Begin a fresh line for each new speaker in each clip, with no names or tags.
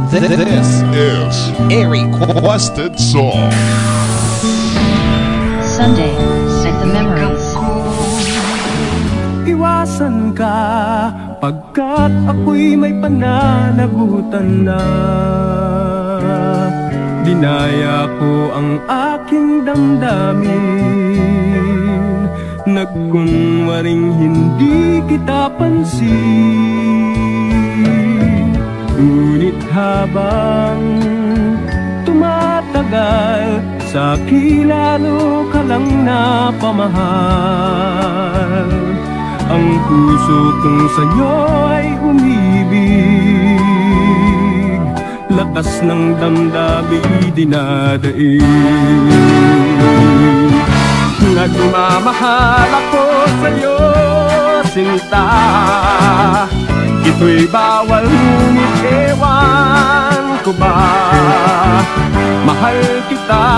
This is a requested song.
Sunday, set the memories.
Iwasan ka, pagkat ako'y may pananagutan na. Dinaya ko ang aking damdamin, nagkunwaring hindi kita pansin. Ngunit habang tumatagal, sa'kin lalo ka lang napamahal. Ang puso kong sa'yo ay umibig, lakas ng damdamin dinadaig. Nagmamahal ako sa'yo, sinta. Ito'y bawal, ngunit ewan ko ba, mahal kita,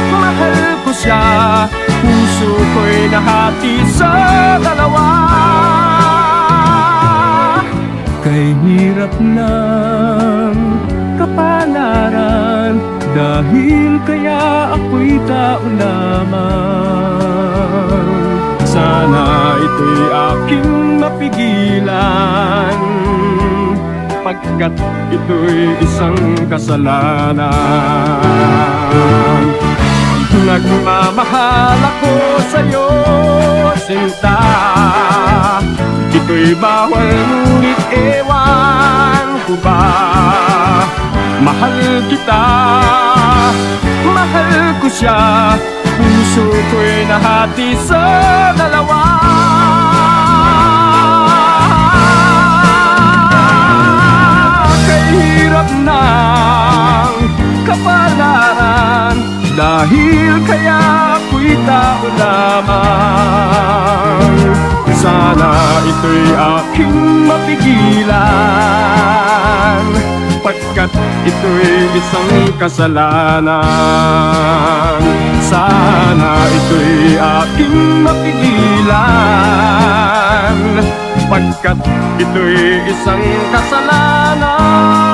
mahal ko siya. Puso ko'y nahati sa dalawa. Kay hirap ng kapalaran, dahil kaya ako'y tao lamang. Sana ito'y aking mapigilan, pagkat ito'y isang kasalanan. Nagmamahal ako sa'yo, sinta. Ito'y bawal, ngunit ewan ko ba, mahal kita, mahal ko siya. Puso ko'y nahati sa dalawa. Kay hirap ng kapalaran, dahil kaya ako'y tao lamang. Sana ito'y aking mapigilan, pagkat ito'y isang kasalanan. Sana ito'y aking mapigilan, pagkat ito'y isang kasalanan.